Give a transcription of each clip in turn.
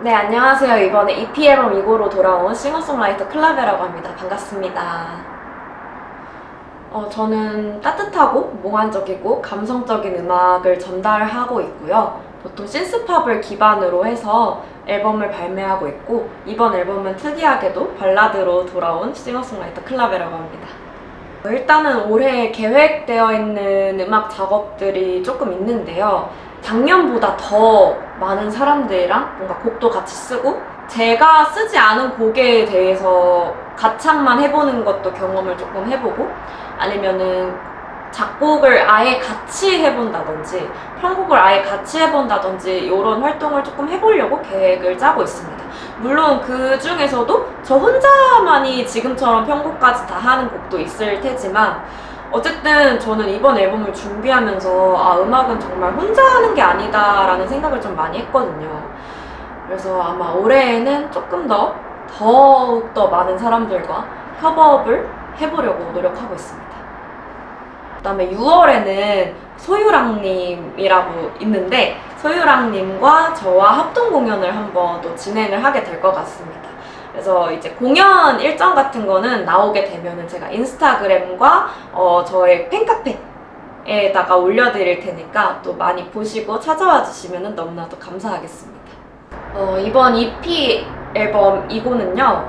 네, 안녕하세요. 이번에 EP 앨범 2고로 돌아온 싱어송라이터 클라베라고 합니다. 반갑습니다. 저는 따뜻하고 몽환적이고 감성적인 음악을 전달하고 있고요. 보통 신스팝을 기반으로 해서 앨범을 발매하고 있고, 이번 앨범은 특이하게도 발라드로 돌아온 싱어송라이터 클라베라고 합니다. 일단은 올해 계획되어 있는 음악 작업들이 조금 있는데요. 작년보다 더 많은 사람들이랑 뭔가 곡도 같이 쓰고, 제가 쓰지 않은 곡에 대해서 가창만 해보는 것도 경험을 조금 해보고, 아니면은 작곡을 아예 같이 해본다든지 편곡을 아예 같이 해본다든지 이런 활동을 조금 해보려고 계획을 짜고 있습니다. 물론 그 중에서도 저 혼자만이 지금처럼 편곡까지 다 하는 곡도 있을 테지만, 어쨌든 저는 이번 앨범을 준비하면서 음악은 정말 혼자 하는 게 아니다 라는 생각을 좀 많이 했거든요. 그래서 아마 올해에는 조금 더욱더 많은 사람들과 협업을 해보려고 노력하고 있습니다. 그 다음에 6월에는 소유랑님이라고 있는데, 소유랑님과 저와 합동 공연을 한번 또 진행을 하게 될 것 같습니다. 그래서 이제 공연 일정 같은 거는 나오게 되면은 제가 인스타그램과 저의 팬카페에다가 올려드릴 테니까 또 많이 보시고 찾아와 주시면 너무나도 감사하겠습니다. 이번 EP 앨범 2고는요,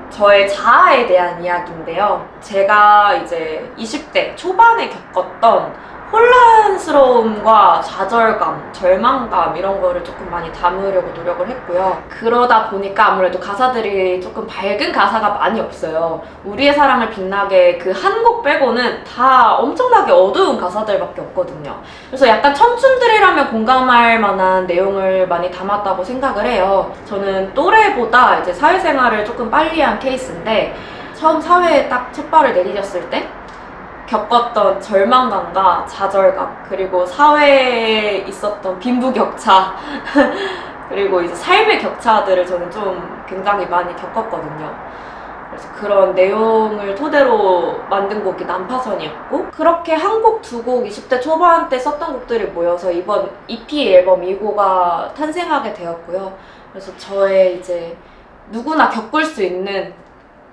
저의 자아에 대한 이야기인데요. 제가 이제 20대 초반에 겪었던 혼란스러움과 좌절감, 절망감 이런 거를 조금 많이 담으려고 노력을 했고요. 그러다 보니까 아무래도 가사들이 조금 밝은 가사가 많이 없어요. 우리의 사랑을 빛나게 그 한 곡 빼고는 다 엄청나게 어두운 가사들밖에 없거든요. 그래서 약간 청춘들이라면 공감할 만한 내용을 많이 담았다고 생각을 해요. 저는 또래보다 이제 사회생활을 조금 빨리 한 케이스인데, 처음 사회에 딱 첫 발을 내디뎠을 때 겪었던 절망감과 좌절감, 그리고 사회에 있었던 빈부격차 그리고 이제 삶의 격차들을 저는 좀 굉장히 많이 겪었거든요. 그래서 그런 내용을 토대로 만든 곡이 난파선이었고, 그렇게 한 곡, 두 곡 20대 초반 때 썼던 곡들이 모여서 이번 EP 앨범 2고가 탄생하게 되었고요. 그래서 저의 이제 누구나 겪을 수 있는,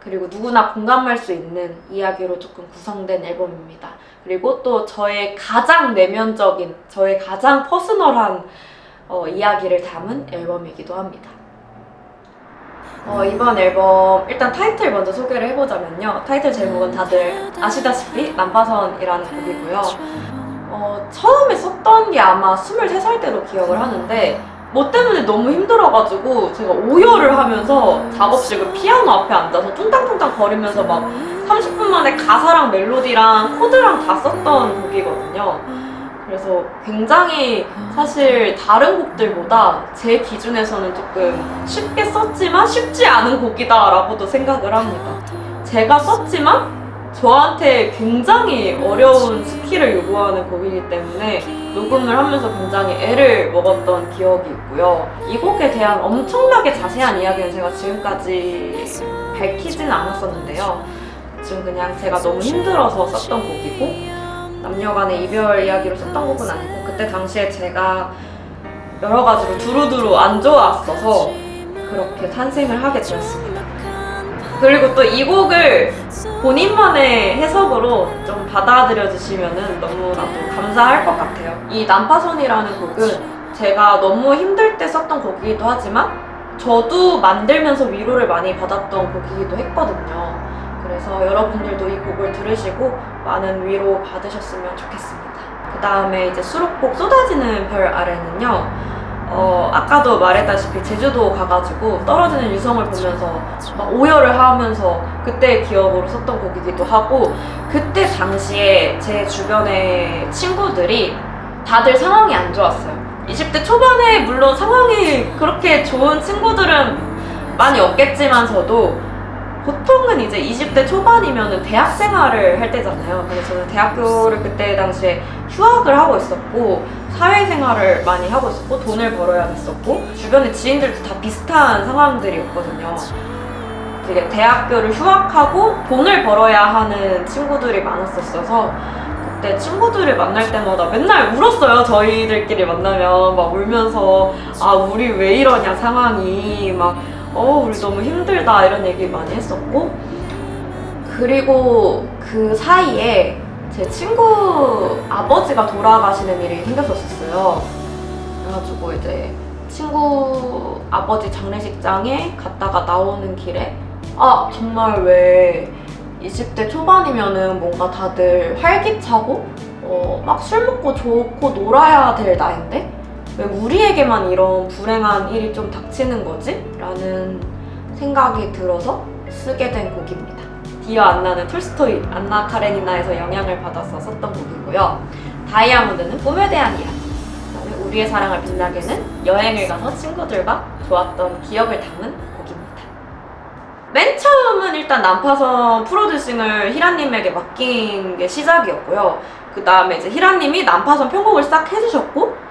그리고 누구나 공감할 수 있는 이야기로 조금 구성된 앨범입니다. 그리고 또 저의 가장 내면적인, 저의 가장 퍼스널한 이야기를 담은 앨범이기도 합니다. 이번 앨범 일단 타이틀 먼저 소개를 해보자면요. 타이틀 제목은 다들 아시다시피 난파선이라는 곡이고요. 처음에 썼던 게 아마 23살 때로 기억을 하는데, 뭐 때문에 너무 힘들어가지고 제가 오열을 하면서 작업실 피아노 앞에 앉아서 뚱땅뚱땅 거리면서 막 30분 만에 가사랑 멜로디랑 코드랑 다 썼던 곡이거든요. 그래서 굉장히 사실 다른 곡들보다 제 기준에서는 조금 쉽게 썼지만 쉽지 않은 곡이다 라고도 생각을 합니다. 제가 썼지만 저한테 굉장히 어려운 스킬을 요구하는 곡이기 때문에 녹음을 하면서 굉장히 애를 먹었던 기억이 있고요. 이 곡에 대한 엄청나게 자세한 이야기는 제가 지금까지 밝히진 않았었는데요. 지금 그냥 제가 너무 힘들어서 썼던 곡이고, 남녀간의 이별 이야기로 썼던 곡은 아니고, 그때 당시에 제가 여러 가지로 두루두루 안 좋았어서 그렇게 탄생을 하게 되었습니다. 그리고 또 이 곡을 본인만의 해석으로 좀 받아들여 주시면 너무나도 감사할 것 같아요. 이 난파선이라는 곡은 제가 너무 힘들 때 썼던 곡이기도 하지만 저도 만들면서 위로를 많이 받았던 곡이기도 했거든요. 그래서 여러분들도 이 곡을 들으시고 많은 위로 받으셨으면 좋겠습니다. 그 다음에 이제 수록곡 쏟아지는 별 아래는요, 아까도 말했다시피 제주도 가가지고 떨어지는 유성을 보면서 막 오열을 하면서 그때의 기억으로 썼던 곡이기도 하고, 그때 당시에 제 주변의 친구들이 다들 상황이 안 좋았어요. 20대 초반에 물론 상황이 그렇게 좋은 친구들은 많이 없겠지만서도 보통은 이제 20대 초반이면 대학생활을 할 때잖아요. 그래서 저는 대학교를 그때 당시에 휴학을 하고 있었고, 사회생활을 많이 하고 있었고, 돈을 벌어야 됐었고, 주변의 지인들도 다 비슷한 상황들이었거든요. 되게 대학교를 휴학하고 돈을 벌어야 하는 친구들이 많았었어서 그때 친구들을 만날 때마다 맨날 울었어요. 저희들끼리 만나면 막 울면서 아 우리 왜 이러냐 상황이 막 우리 너무 힘들다 이런 얘기 많이 했었고, 그리고 그 사이에 제 친구 아버지가 돌아가시는 일이 생겼었어요. 그래가지고 이제 친구 아버지 장례식장에 갔다가 나오는 길에 아 정말 왜 20대 초반이면은 뭔가 다들 활기차고 막 술 먹고 좋고 놀아야 될 나이인데 왜 우리에게만 이런 불행한 일이 좀 닥치는 거지? 라는 생각이 들어서 쓰게 된 곡입니다. 디어 안나는 톨스토이 안나 카레니나에서 영향을 받아서 썼던 곡이고요. 다이아몬드는 꿈에 대한 이야기, 그다음에 우리의 사랑을 빛나게는 여행을 가서 친구들과 좋았던 기억을 담은 곡입니다. 맨 처음은 일단 난파선 프로듀싱을 희라님에게 맡긴 게 시작이었고요. 그 다음에 이제 희라님이 난파선 편곡을 싹 해주셨고,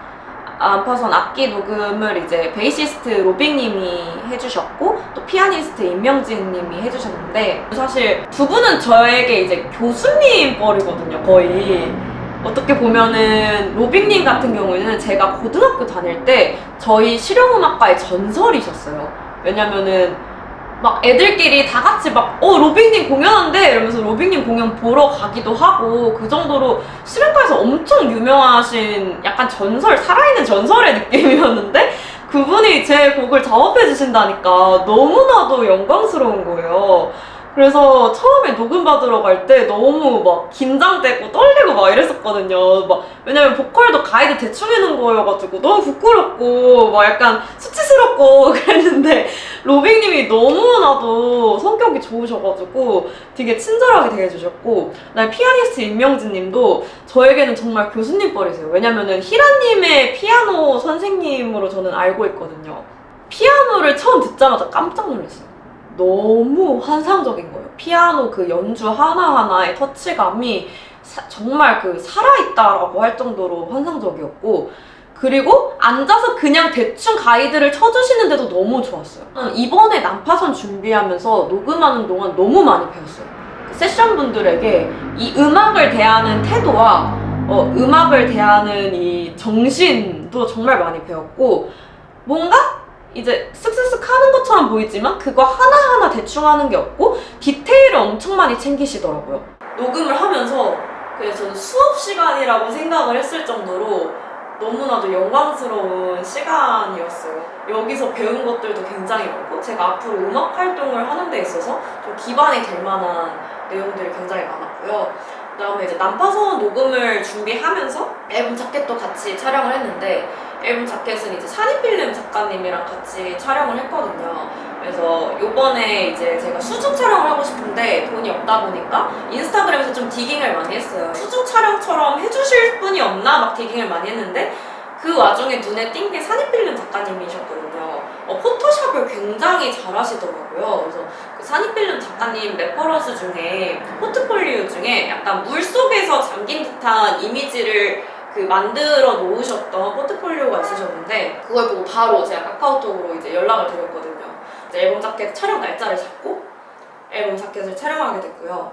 난파선 악기 녹음을 이제 베이시스트 로빅님이 해주셨고, 또 피아니스트 임명진님이 해주셨는데, 사실 두 분은 저에게 이제 교수님 뻘이거든요, 거의. 어떻게 보면은 로빅님 같은 경우에는 제가 고등학교 다닐 때 저희 실용음악과의 전설이셨어요. 왜냐면은 막 애들끼리 다 같이 막 로빅님 공연한대 이러면서 로빅님 공연 보러 가기도 하고, 그 정도로 실용과에서 엄청 유명하신 약간 전설, 살아있는 전설의 느낌이었는데 그분이 제 곡을 작업해 주신다니까 너무나도 영광스러운 거예요. 그래서 처음에 녹음 받으러 갈 때 너무 막 긴장되고 떨리고 막 이랬었거든요. 막 왜냐면 보컬도 가이드 대충 해놓은 거여가지고 너무 부끄럽고 막 약간 수치스럽고 그랬는데 로빅님이 너무나도 성격이 좋으셔가지고 되게 친절하게 대해주셨고, 그다음에 피아니스트 임명진님도 저에게는 정말 교수님 뻘이세요. 왜냐면은 희라님의 피아노 선생님으로 저는 알고 있거든요. 피아노를 처음 듣자마자 깜짝 놀랐어요. 너무 환상적인 거예요. 피아노 그 연주 하나하나의 터치감이 정말 그 살아있다라고 할 정도로 환상적이었고, 그리고 앉아서 그냥 대충 가이드를 쳐주시는데도 너무 좋았어요. 이번에 난파선 준비하면서 녹음하는 동안 너무 많이 배웠어요. 그 세션 분들에게 이 음악을 대하는 태도와 음악을 대하는 이 정신도 정말 많이 배웠고, 뭔가 이제 쓱쓱쓱 하는 것처럼 보이지만 그거 하나하나 대충 하는 게 없고 디테일을 엄청 많이 챙기시더라고요. 녹음을 하면서 그래서 저는 수업 시간이라고 생각을 했을 정도로 너무나도 영광스러운 시간이었어요. 여기서 배운 것들도 굉장히 많고 제가 앞으로 음악 활동을 하는 데 있어서 좀 기반이 될 만한 내용들이 굉장히 많았고요. 그다음에 이제 난파선 녹음을 준비하면서 앨범 자켓도 같이 촬영을 했는데, 앨범 자켓은 이제 산이필름 작가님이랑 같이 촬영을 했거든요. 그래서 요번에 이제 제가 수중 촬영을 하고 싶은데 돈이 없다 보니까 인스타그램에서 좀 디깅을 많이 했어요. 수중 촬영처럼 해주실 분이 없나 막 디깅을 많이 했는데, 그 와중에 눈에 띈 게 산이필름 작가님이셨거든요. 포토샵을 굉장히 잘하시더라고요. 그래서 그 산이필름 작가님 레퍼런스 중에, 포트폴리오 중에 약간 물속에서 잠긴 듯한 이미지를 만들어 놓으셨던 포트폴리오가 있으셨는데, 그걸 보고 바로 제가 카카오톡으로 이제 연락을 드렸거든요. 이제 앨범 자켓 촬영 날짜를 잡고 앨범 자켓을 촬영하게 됐고요.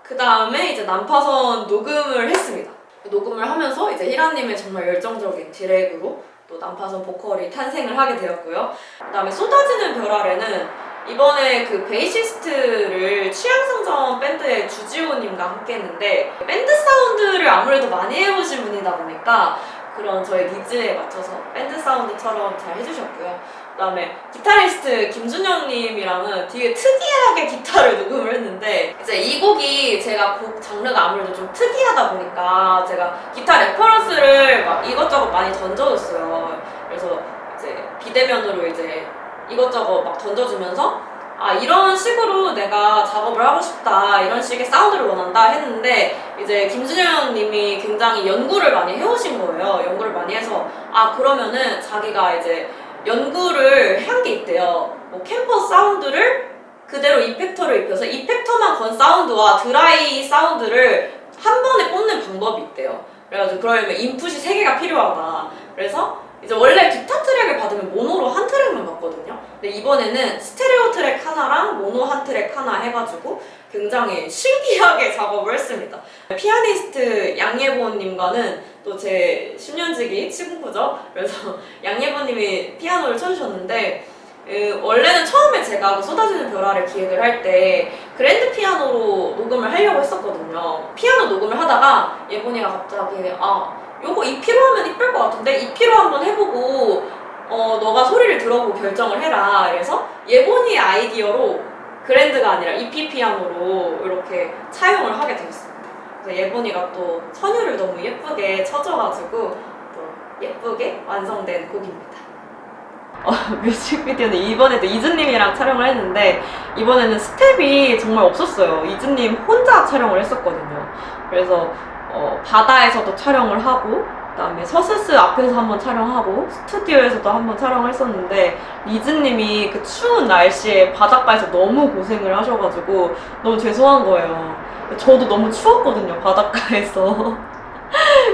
그 다음에 이제 난파선 녹음을 했습니다. 녹음을 하면서 이제 희라님의 정말 열정적인 디렉으로 또 난파선 보컬이 탄생을 하게 되었고요. 그 다음에 쏟아지는 별 아래는 이번에 그 베이시스트를 취향상점 밴드의 주지호님과 함께 했는데, 밴드 사운드를 아무래도 많이 해보신 분이다 보니까 그런 저의 니즈에 맞춰서 밴드 사운드처럼 잘 해주셨고요. 그 다음에 기타리스트 김준영님이랑은 되게 특이하게 기타를 녹음을 했는데, 이제 이 곡이 제가 곡 장르가 아무래도 좀 특이하다 보니까 제가 기타 레퍼런스를 막 이것저것 많이 던져줬어요. 그래서 이제 비대면으로 이제 이것저것 막 던져주면서 이런 식으로 내가 작업을 하고 싶다, 이런 식의 사운드를 원한다 했는데, 이제 김준영 님이 굉장히 연구를 많이 해오신 거예요. 연구를 많이 해서 그러면은 자기가 이제 연구를 한 게 있대요. 뭐 캠퍼스 사운드를 그대로 이펙터를 입혀서 이펙터만 건 사운드와 드라이 사운드를 한 번에 꽂는 방법이 있대요. 그래가지고 그러려면 인풋이 3개가 필요하다. 그래서 이제 원래 기타 트랙을 받으면 모노로 한 트랙만 받거든요. 근데 이번에는 스테레오 트랙 하나랑 모노 한 트랙 하나 해가지고 굉장히 신기하게 작업을 했습니다. 피아니스트 양예보님과는 또 제 10년지기 친구죠. 그래서 양예보님이 피아노를 쳐주셨는데 원래는 처음에 제가 쏟아지는 별 아래 기획을 할 때 그랜드 피아노로 녹음을 하려고 했었거든요. 피아노 녹음을 하다가 예본이가 갑자기 요거 EP로 하면 이쁠 것 같은데 EP로 한번 해보고 너가 소리를 들어보고 결정을 해라. 그래서 예본이의 아이디어로 그랜드가 아니라 EP 피아노로 이렇게 차용을 하게 되었습니다. 그래서 예본이가 또 선율을 너무 예쁘게 쳐줘가지고 또 예쁘게 완성된 곡입니다. 뮤직비디오는 이번에도 이즈님이랑 촬영을 했는데 이번에는 스텝이 정말 없었어요. 이즈님 혼자 촬영을 했었거든요. 그래서 바다에서도 촬영을 하고 그다음에 서스스 앞에서 한번 촬영하고 스튜디오에서도 한번 촬영을 했었는데 이즈님이 그 추운 날씨에 바닷가에서 너무 고생을 하셔가지고 너무 죄송한 거예요. 저도 너무 추웠거든요, 바닷가에서.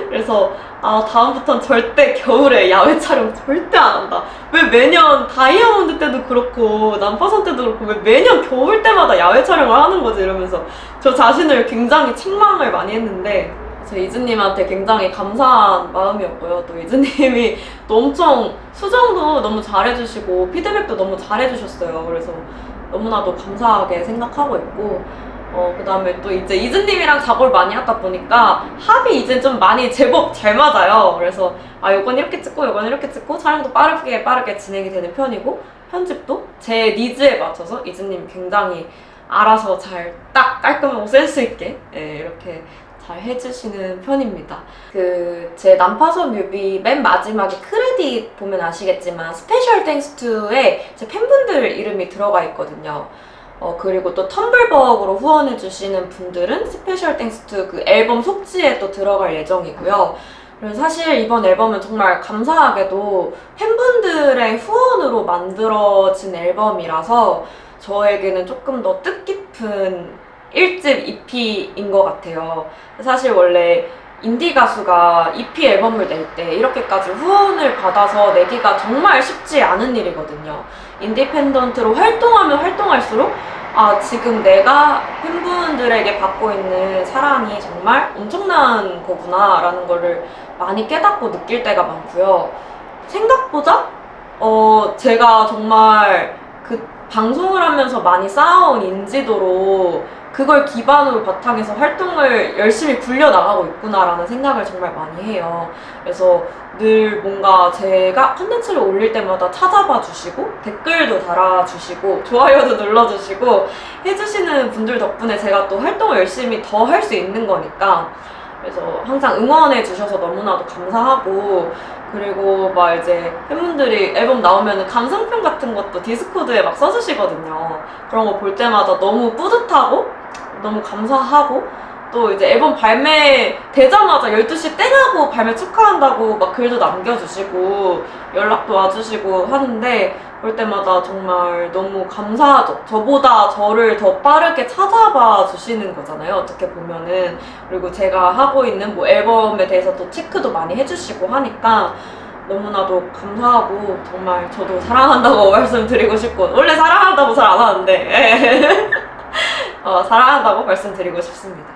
그래서 다음부터는 절대 겨울에 야외 촬영 절대 안 한다. 왜 매년 다이아몬드 때도 그렇고 난파선 때도 그렇고 왜 매년 겨울 때마다 야외 촬영을 하는 거지 이러면서 저 자신을 굉장히 책망을 많이 했는데 저 이즈님한테 굉장히 감사한 마음이었고요. 또 이즈님이 또 엄청 수정도 너무 잘해주시고 피드백도 너무 잘해주셨어요. 그래서 너무나도 감사하게 생각하고 있고 그 다음에 또 이제 이즈님이랑 작업을 많이 하다 보니까 합이 이제 좀 많이 제법 잘 맞아요. 그래서 요건 이렇게 찍고 요건 이렇게 찍고 촬영도 빠르게 진행이 되는 편이고 편집도 제 니즈에 맞춰서 이즈님이 굉장히 알아서 잘 딱 깔끔하고 센스 있게 이렇게 잘 해주시는 편입니다. 제 난파선 뮤비 맨 마지막에 크레딧 보면 아시겠지만 스페셜 땡스 투에 제 팬분들 이름이 들어가 있거든요. 그리고 또 텀블벅으로 후원해주시는 분들은 스페셜 땡스 투 그 앨범 속지에 또 들어갈 예정이고요. 그래서 사실 이번 앨범은 정말 감사하게도 팬분들의 후원으로 만들어진 앨범이라서 저에게는 조금 더 뜻깊은 1집 EP인 것 같아요. 사실 원래 인디 가수가 EP 앨범을 낼 때 이렇게까지 후원을 받아서 내기가 정말 쉽지 않은 일이거든요. 인디펜던트로 활동하면 활동할수록 지금 내가 팬분들에게 받고 있는 사랑이 정말 엄청난 거구나 라는 거를 많이 깨닫고 느낄 때가 많고요. 생각보다 제가 정말 그 방송을 하면서 많이 쌓아온 인지도로 그걸 기반으로 바탕에서 활동을 열심히 굴려나가고 있구나라는 생각을 정말 많이 해요. 그래서 늘 뭔가 제가 컨텐츠를 올릴 때마다 찾아봐 주시고 댓글도 달아주시고 좋아요도 눌러주시고 해주시는 분들 덕분에 제가 또 활동을 열심히 더 할 수 있는 거니까 그래서 항상 응원해 주셔서 너무나도 감사하고 그리고 막 이제 팬분들이 앨범 나오면 감상평 같은 것도 디스코드에 막 써주시거든요. 그런 거 볼 때마다 너무 뿌듯하고 너무 감사하고 또 이제 앨범 발매 되자마자 12시 땡 하고 발매 축하한다고 막 글도 남겨주시고 연락도 와주시고 하는데 볼 때마다 정말 너무 감사하죠. 저보다 저를 더 빠르게 찾아봐 주시는 거잖아요, 어떻게 보면은. 그리고 제가 하고 있는 뭐 앨범에 대해서 또 체크도 많이 해주시고 하니까 너무나도 감사하고 정말 저도 사랑한다고 말씀드리고 싶고 원래 사랑한다고 잘 안 하는데 사랑한다고 말씀드리고 싶습니다.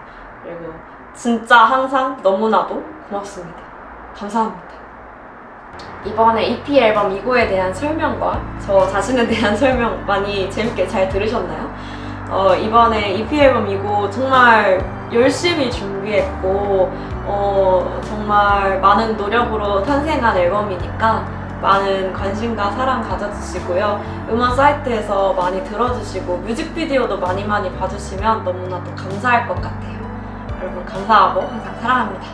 그리고 진짜 항상 너무나도 고맙습니다. 감사합니다. 이번에 EP 앨범 이고에 대한 설명과 저 자신에 대한 설명 많이 재밌게 잘 들으셨나요? 이번에 EP 앨범 이고 정말 열심히 준비했고 정말 많은 노력으로 탄생한 앨범이니까 많은 관심과 사랑 가져주시고요. 음원 사이트에서 많이 들어주시고 뮤직비디오도 많이 봐주시면 너무나도 감사할 것 같아요. 여러분 감사하고 항상 사랑합니다.